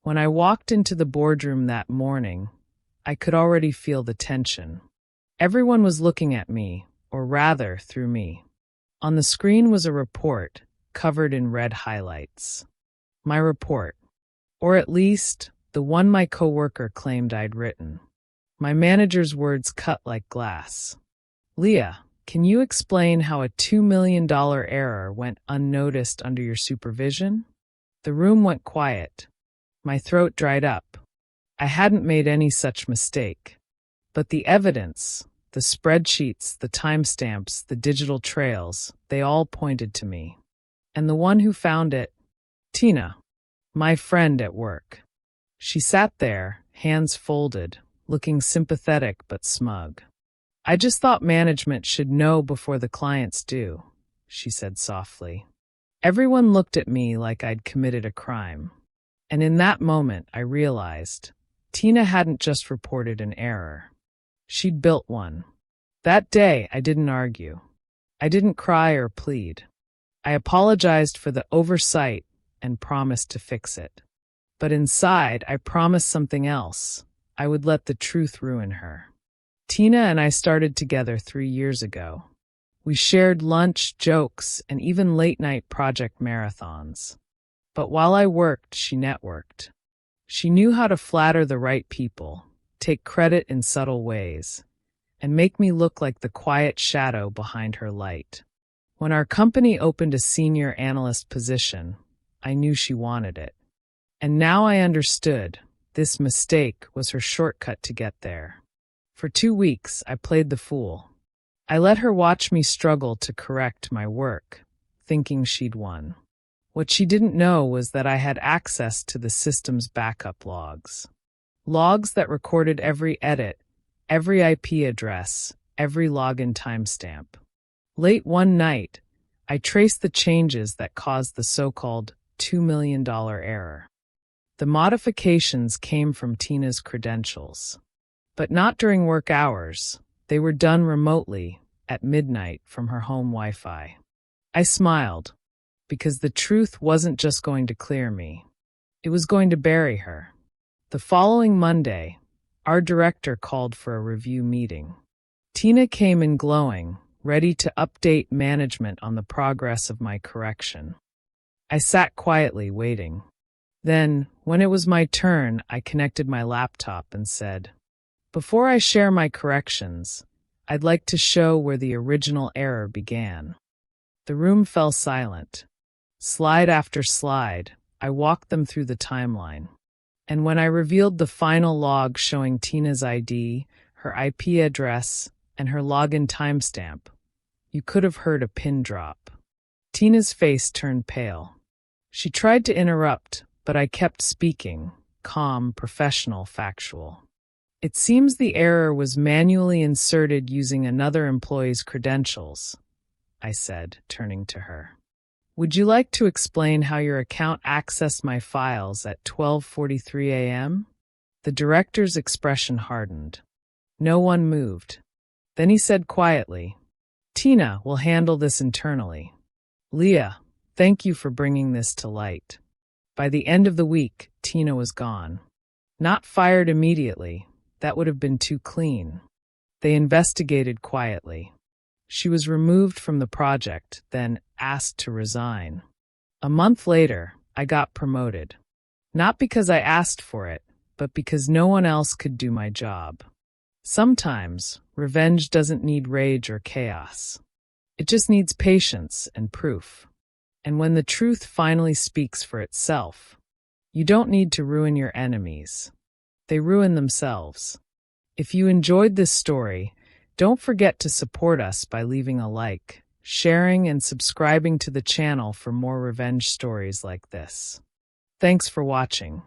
When I walked into the boardroom that morning, I could already feel the tension. Everyone was looking at me, or rather, through me. On the screen was a report, covered in red highlights. My report. Or at least, the one my coworker claimed I'd written. My manager's words cut like glass. Leah, can you explain how a $2 million error went unnoticed under your supervision? The room went quiet. My throat dried up. I hadn't made any such mistake. But the evidence, the spreadsheets, the timestamps, the digital trails, they all pointed to me. And the one who found it, Tina, my friend at work. She sat there, hands folded, looking sympathetic but smug. I just thought management should know before the clients do, she said softly. Everyone looked at me like I'd committed a crime. And in that moment, I realized Tina hadn't just reported an error. She'd built one. That day, I didn't argue. I didn't cry or plead. I apologized for the oversight and promised to fix it. But inside, I promised something else. I would let the truth ruin her. Tina and I started together 3 years ago. We shared lunch, jokes, and even late-night project marathons. But while I worked, she networked. She knew how to flatter the right people, take credit in subtle ways, and make me look like the quiet shadow behind her light. When our company opened a senior analyst position, I knew she wanted it. And now I understood this mistake was her shortcut to get there. For 2 weeks, I played the fool. I let her watch me struggle to correct my work, thinking she'd won. What she didn't know was that I had access to the system's backup logs. Logs that recorded every edit, every IP address, every login timestamp. Late one night, I traced the changes that caused the so-called $2 million error. The modifications came from Tina's credentials. But not during work hours. They were done remotely, at midnight, from her home Wi-Fi. I smiled, because the truth wasn't just going to clear me. It was going to bury her. The following Monday, our director called for a review meeting. Tina came in glowing, ready to update management on the progress of my correction. I sat quietly, waiting. Then, when it was my turn, I connected my laptop and said, "Before I share my corrections, I'd like to show where the original error began." The room fell silent. Slide after slide, I walked them through the timeline. And when I revealed the final log showing Tina's ID, her IP address, and her login timestamp, you could have heard a pin drop. Tina's face turned pale. She tried to interrupt, but I kept speaking, calm, professional, factual. "It seems the error was manually inserted using another employee's credentials," I said, turning to her. "Would you like to explain how your account accessed my files at 12:43 a.m.? The director's expression hardened. No one moved. Then he said quietly, "Tina will handle this internally. Leah, thank you for bringing this to light." By the end of the week, Tina was gone. Not fired immediately. That would have been too clean. They investigated quietly. She was removed from the project, then asked to resign. A month later, I got promoted. Not because I asked for it, but because no one else could do my job. Sometimes, revenge doesn't need rage or chaos. It just needs patience and proof. And when the truth finally speaks for itself, you don't need to ruin your enemies. They ruin themselves. If you enjoyed this story, don't forget to support us by leaving a like, sharing, and subscribing to the channel for more revenge stories like this. Thanks for watching.